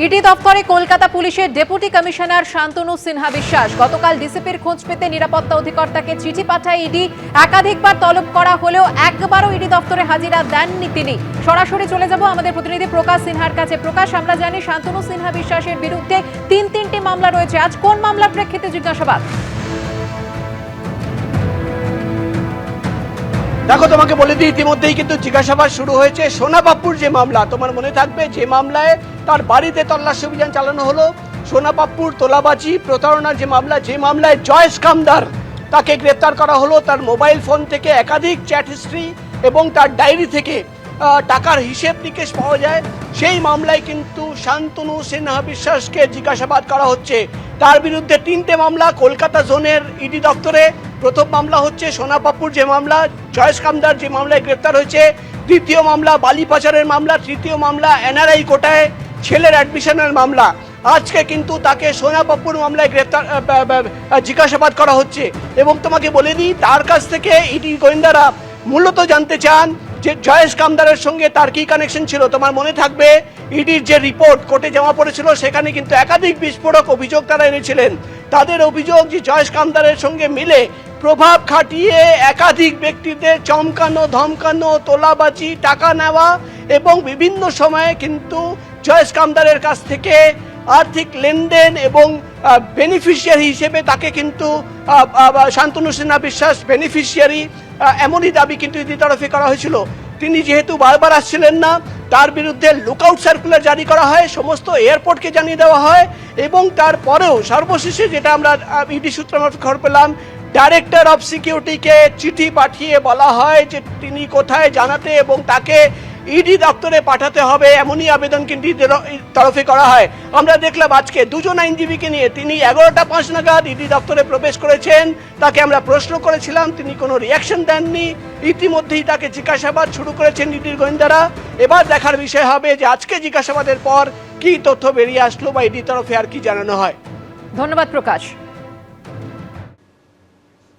ED দপ্তরে কলকাতা পুলিশের deputy commissioner Shantanu Sinha বিশ্বাস গতকাল ডিসিপির খোঁজ পেতে নিরাপত্তা অধিকর্তাকে চিঠি পাঠায় ইডি। একাধিকবার তলব করা হলেও একবারও ইডি দপ্তরে হাজিরা দেননি তিনি। সরাসরি চলে যাব আমাদের প্রতিনিধি প্রকাশ সিনহার কাছে। প্রকাশ, আমরা জানি শান্তনু সিনহা বিশ্বাসের বিরুদ্ধে তিনটি মামলা রয়েছে। আজ কোন মামলার প্রেক্ষিতে জিজ্ঞাসাবাদ? দেখো, তোমাকে বলে দিই, ইতিমধ্যেই কিন্তু জিজ্ঞাসাবাদ শুরু হয়েছে। সোনা পাপ্পুর যে মামলা, তোমার মনে থাকবে, যে মামলায় তার বাড়িতে তল্লাশি অভিযান চালানো হলো, সোনা পাপ্পুর তোলাবাজি প্রতারণার যে মামলা, যে মামলায় জয়েশ কামদার তাকে গ্রেপ্তার করা হলো, তার মোবাইল ফোন থেকে একাধিক চ্যাট হিস্ট্রি এবং তার ডায়েরি থেকে টাকার হিসেব নিকেশ পাওয়া যায়। সেই মামলায় কিন্তু শান্তনু সিনহা বিশ্বাসকে জিজ্ঞাসাবাদ করা হচ্ছে। তার বিরুদ্ধে তিনটে মামলা কলকাতা জোনের ইডি দপ্তরে। প্রথম মামলা হচ্ছে সোনা পাপ্পুর যে মামলা, জয়েশ কামদার যে মামলায় গ্রেপ্তার হয়েছে। দ্বিতীয় মামলা বালি পাচারের মামলা। তৃতীয় মামলা এনআরআই কোটায় ছেলের অ্যাডমিশনের মামলা। আজকে কিন্তু তাকে সোনা পাপ্পুর মামলায় জিজ্ঞাসাবাদ করা হচ্ছে। এবং তোমাকে বলে দিই, তার কাছ থেকে ইডি গোয়েন্দারা মূলত জানতে চান যে জয়েশ কামদারের সঙ্গে তার কি কানেকশন ছিল। তোমার মনে থাকবে, ইডির যে রিপোর্ট কোর্টে জমা পড়েছিল, সেখানে কিন্তু একাধিক বিস্ফোরক অভিযোগ তারা এনেছিলেন। তাদের অভিযোগ যে জয়েশ কামদারের সঙ্গে মিলে প্রভাব খাটিয়ে একাধিক ব্যক্তিদের চমকানো, ধমকানো, তোলাবাজি, টাকা নেওয়া এবং বিভিন্ন সময়ে কিন্তু জয়েশ কামদারের কাছ থেকে আর্থিক লেনদেন এবং বেনিফিশিয়ারি হিসেবে তাকে কিন্তু শান্তনু সিনহা বিশ্বাস বেনিফিশিয়ারি, এমনই দাবি কিন্তু ইডি তরফে করা হয়েছিল। তিনি যেহেতু বারবার আসছিলেন না, তার বিরুদ্ধে লুকআউট সার্কুলার জারি করা হয়, সমস্ত এয়ারপোর্টকে জানিয়ে দেওয়া হয়। এবং তারপরেও সর্বশেষে যেটা আমরা ইডি সূত্র মারফত খবর পেলাম, ডাইরেক্টর অফ সিকিউরিটিকে চিঠি পাঠিয়ে বলা হয় যে তিনি কোথায় জানাতে এবং তাকে ইডি দপ্তরে পাঠাতে হবে, এমনই আবেদন কিন্তু ইডি তরফে করা হয়। আমরা দেখলাম আজকে দুজন আইনজীবীকে নিয়ে তিনি 11টা 5 নাগাদ ইডি দপ্তরে প্রবেশ করেছেন। তাকে আমরা প্রশ্ন করেছিলাম, তিনি কোনো রিয়াকশন দেননি। ইতিমধ্যেই তাকে জিজ্ঞাসাবাদ শুরু করেছেন ইডির গোয়েন্দারা। এবার দেখার বিষয় হবে যে আজকে জিজ্ঞাসাবাদের পর কি তথ্য বেরিয়ে আসলো বা ইডি তরফে আর কি জানানো হয়। ধন্যবাদ প্রকাশ।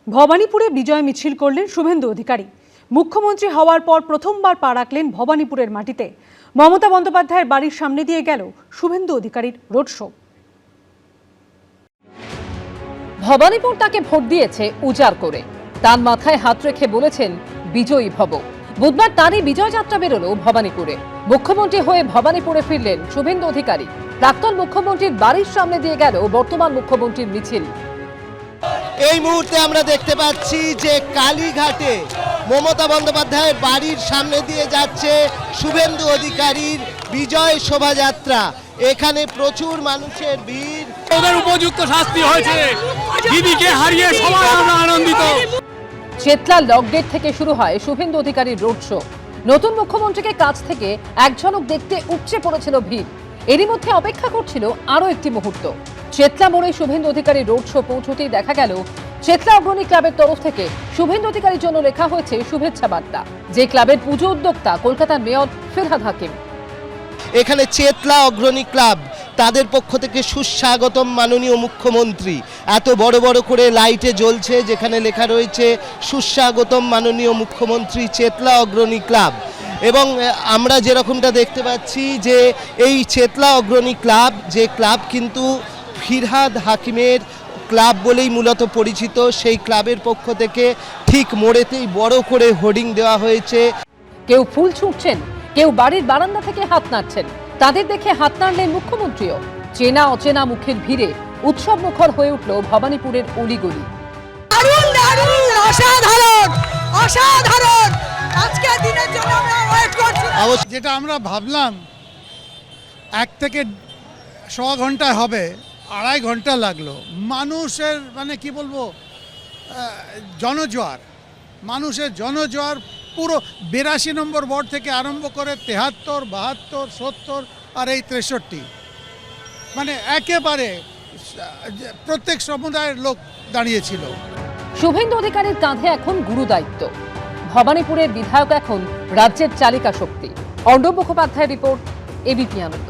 ভবানীপুরে বিজয় মিছিল করলেন শুভেন্দু অধিকারী। মুখ্যমন্ত্রী হওয়ার পর প্রথমবার পা রাখলেন ভবানীপুরের মাটিতে। মমতা বন্দ্যোপাধ্যায়ের বাড়ির সামনে দিয়ে গেল শুভেন্দু অধিকারীর রোড শো। ভবানীপুর তাকে ভোট দিয়েছে উজাড় করে, তার মাথায় হাত রেখে বলেছেন বিজয়ী ভব। বুধবার তারই বিজয় যাত্রা বেরোলো ভবানীপুরে। মুখ্যমন্ত্রী হয়ে ভবানীপুরে ফিরলেন শুভেন্দু অধিকারী। প্রাক্তন মুখ্যমন্ত্রীর বাড়ির সামনে দিয়ে গেল বর্তমান মুখ্যমন্ত্রীর মিছিল। এই মুহূর্তে আমরা দেখতে পাচ্ছি যে কালীঘাটে মমতা বন্দ্যোপাধ্যায়ের বাড়ির সামনে দিয়ে যাচ্ছে শুভেন্দু অধিকারীর বিজয় শোভাযাত্রা। এখানে প্রচুর মানুষের ভিড়। ওদের উপযুক্ত শাস্তি হয়েছে, দিদিকে হারিয়ে সবাই আমরা আনন্দিত। চেতলা লকগেট থেকে শুরু হয় শুভেন্দু অধিকারীর রোড শো। নতুন মুখ্যমন্ত্রীকে কাছ থেকে এক ঝলক দেখতে উপচে পড়েছিল ভিড়। এরই মধ্যে অপেক্ষা করছিল আরও একটি মুহূর্ত। চেতলা মোড়ে শুভেন্দু অধিকারীর রোড শো পৌঁছতেই দেখা গেল চেতলা অগ্রণী ক্লাবের তরফ থেকে শুভেন্দু অধিকারীর জন্য লেখা হয়েছে শুভেচ্ছা বার্তা, যে ক্লাবের পুজো উদ্যোক্তা কলকাতার মেয়র ফিরহাদ হাকিম। এখানে চেতলা অগ্রণী ক্লাব, তাদের পক্ষ থেকে সুস্বাগতম মাননীয় মুখ্যমন্ত্রী। এত বড় বড় করে লাইটে জ্বলছে, যেখানে লেখা রয়েছে সুস্বাগতম মাননীয় মুখ্যমন্ত্রী চেতলা অগ্রণী ক্লাব। এবং আমরা যেরকমটা দেখতে পাচ্ছি যে এই চেতলা অগ্রণী ক্লাব, যে ক্লাব কিন্তু ফিরহাদ হাকিমের ক্লাব বলেই মূলত পরিচিত, সেই ক্লাবের পক্ষ থেকে ঠিক মোড়েতেই বড় করে হোর্ডিং দেওয়া হয়েছে। কেউ ফুল ছুঁড়ছেন, কেউ বাড়ির বারান্দা থেকে হাত নাড়ছেন। তাদের দেখে হাত নাড়লেন মুখ্যমন্ত্রীও। চেনা অচেনা মুখের ভিড়ে উৎসব মুখর হয়ে উঠল ভবানীপুরের অলিগলি। যেটা আমরা ভাবলাম 1 থেকে 1.25 ঘন্টায় হবে, 2.5 ঘন্টা লাগলো। মানুষের মানে কি বলবো, জনজোয়ার, মানুষের জনজোয়ার। পুরো 82 নম্বর ওয়ার্ড থেকে আরম্ভ করে 73, 72, 70 আর এই 63, মানে একেবারে প্রত্যেক সমুদায়ের লোক দাঁড়িয়েছিল। শুভেন্দু অধিকারীর কাঁধে এখন গুরু দায়িত্ব। ভবানীপুরের বিধায়ক এখন রাজ্যের চালিকা শক্তি। অর্ণব মুখোপাধ্যায়ের রিপোর্ট, এবিপি আনন্দ।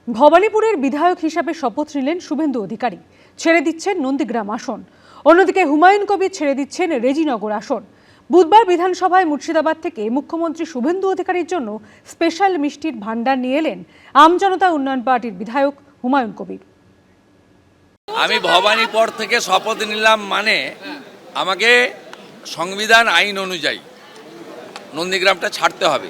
ভবানীপুরের বিধায়ক হিসাবে শপথ নিলেন শুভেন্দু অধিকারী। ছেড়ে দিচ্ছেন নন্দীগ্রাম আসন। অন্যদিকে হুমায়ুন কবির ছেড়ে দিচ্ছেন রেজিনগর আসন। বুধবার বিধানসভায় মুর্শিদাবাদ থেকে মুখ্যমন্ত্রী শুভেন্দু অধিকারীর জন্য স্পেশাল মিষ্টির ভান্ডার নিয়ে এলেন আমজনতা উন্নয়ন পার্টির বিধায়ক হুমায়ুন কবির। আমি ভবানীপুর থেকে শপথ নিলাম, মানে আমাকে সংবিধান আইন অনুযায়ী নন্দীগ্রামটা ছাড়তে হবে।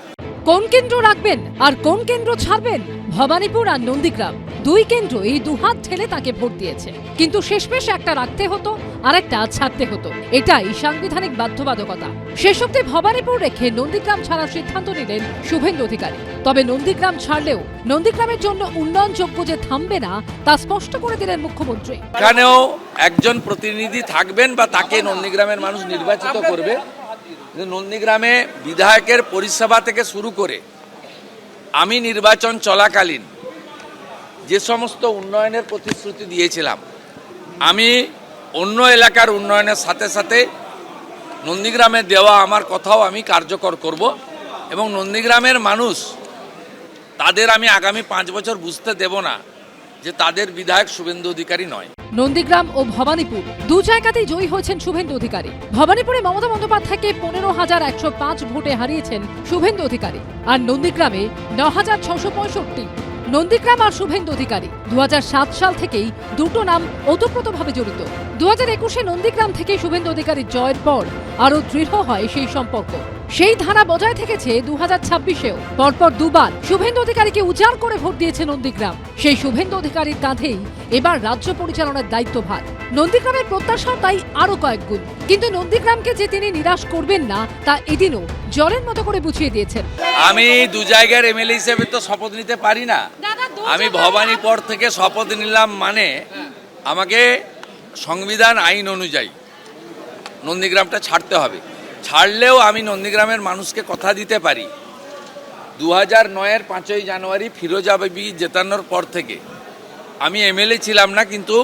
কোন কেন্দ্র রাখবেন আর কোন কেন্দ্র ছাড়বেন? ভবানীপুর আর নন্দীগ্রাম দুই কেন্দ্র এই দুহাত ঠেলে তাকে ভোট দিয়েছে, কিন্তু শেষমেশ একটা রাখতে হতো আর একটা ছাড়তে হতো। এটাই সাংবিধানিক বাধ্যবাধকতা। শেষ অব্দি ভবানীপুর রেখে নন্দীগ্রাম ছাড়ার সিদ্ধান্ত নিলেন শুভেন্দু অধিকারী। তবে নন্দীগ্রাম ছাড়লেও নন্দীগ্রামের জন্য উন্নয়নযোগ্য যে থামবে না তা স্পষ্ট করে দিলেন মুখ্যমন্ত্রী। এখানেও একজন প্রতিনিধি থাকবেন বা তাকে নন্দীগ্রামের মানুষ নির্বাচিত করবে। নন্দীগ্রামে বিধায়কের পরিষেবা থেকে শুরু করে আমি নির্বাচন চলাকালীন যে সমস্ত উন্নয়নের প্রতিশ্রুতি দিয়েছিলাম, আমি অন্য এলাকার উন্নয়নের সাথে সাথে নন্দীগ্রামে দেওয়া আমার কথাও আমি কার্যকর করব এবং নন্দীগ্রামের মানুষ তাদের আমি আগামী 5 বছর বুঝতে দেব না যে তাদের বিধায়ক শুভেন্দু অধিকারী নয়। নন্দীগ্রাম ও ভবানীপুর দু জায়গাতেই জয়ী হয়েছেন শুভেন্দু অধিকারী। ভবানীপুরে মমতা বন্দ্যোপাধ্যায়কে 15,105 ভোটে হারিয়েছেন শুভেন্দু অধিকারী, আর নন্দীগ্রামে 9,665। নন্দীগ্রাম আর শুভেন্দু অধিকারী 2007 সাল থেকেই দুটো নাম ওতপ্রোতভাবে জড়িত। 2021-এ নন্দীগ্রাম থেকে শুভেন্দু অধিকারীর জয়ের পর আরও দৃঢ় হয় সেই সম্পর্ক। সেই ধারা বজায় থেকেছে 2026-এও। পরপর দুবার শুভেন্দু অধিকারীকে উজাড় করে ভোট দিয়েছে নন্দীগ্রাম। সেই শুভেন্দু অধিকারীর কাঁধেই এবার রাজ্য পরিচালনার দায়িত্বভার। নন্দীগ্রামের প্রত্যাশাও তাই আরো কয়েক গুণ। কিন্তু নন্দীগ্রামকে যে তিনি নিরাশ করবেন না তা এদিনও জলের মতো করে বুঝিয়ে দিয়েছেন। আমি দু জায়গার এমএলএ হিসেবে তো শপথ নিতে পারি না। আমি ভবানীপুর থেকে শপথ নিলাম, মানে আমাকে সংবিধান আইন অনুযায়ী নন্দীগ্রামটা ছাড়তে হবে। ছাড়লেও আমি নন্দীগ্রামের মানুষকে কথা দিতে পারি, 2009-এর 5ই জানুয়ারি ফিরোজা বিবি জেতানোর পর থেকে আমি এমএলএ ছিলাম না, কিন্তু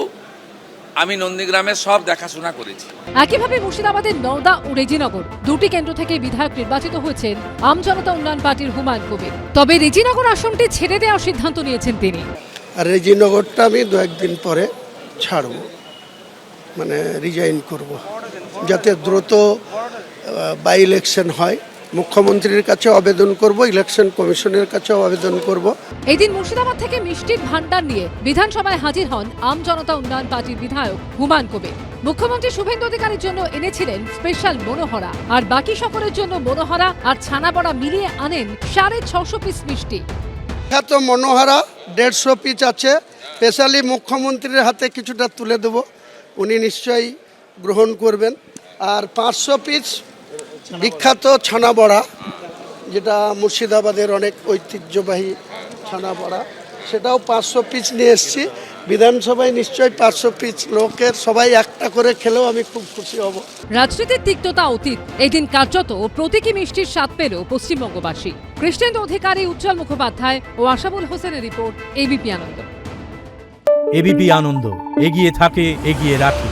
আমি নন্দীগ্রামের সব দেখাশোনা করেছি। একইভাবে মুর্শিদাবাদের নওদা ও রেজিনগর দুটি কেন্দ্র থেকে বিধায়ক নির্বাচিত হয়েছেন আমজনতা উন্নয়ন পার্টির হুমায়ুন কবির। তবে রেজিনগর আসনটি ছেড়ে দেওয়ার সিদ্ধান্ত নিয়েছেন তিনি। আর রেজিনগরটা আমি 2-1 দিন পরে ছাড়ব, মানে রিজাইন করব, যাতে দ্রুত বাই ইলেকশন হয়। মুখ্যমন্ত্রীর কাছে আবেদন করব, ইলেকশন কমিশনের কাছেও আবেদন করব। এদিন মুর্শিদাবাদ থেকে মিষ্টির ভান্ডার নিয়ে বিধানসভায় হাজির হন আমজনতা উন্নয়ন পার্টির বিধায়ক হুমায়ুন কবির। মুখ্যমন্ত্রী শুভেন্দু অধিকারীর জন্য এনেছিলেন স্পেশাল মনোহরা, আর বাকি সকলের জন্য মনোহরা আর ছানা বড়া মিলিয়ে আনেন 650 পিস মিষ্টি। তো মনোহরা 150 পিস আছে, স্পেশালি মুখ্যমন্ত্রীর হাতে কিছুটা তুলে দেব, উনি নিশ্চয়ই গ্রহণ করবেন। আর 500 পিস বিখ্যাত ছানা বড়া, যেটা মুর্শিদাবাদের অনেক ঐতিহ্যবাহী ছানা বড়া, সেটাও 500 পিস নিয়ে এসেছি। বিধানসভায় নিশ্চয়ই 500 পিস লোকের সবাই একটা করে খেলেও আমি খুব খুশি হব। রাজনীতির তিক্ততা অতীত, এদিন কার্যত প্রতীকী মিষ্টির স্বাদ পেল পশ্চিমবঙ্গবাসী। কৃষ্ণেন্দু অধিকারী, উজ্জ্বল মুখোপাধ্যায় ও আশাবুল হোসেনের রিপোর্ট, এবিপি আনন্দ। এবিপি আনন্দ, এগিয়ে থাকে, এগিয়ে রাখে।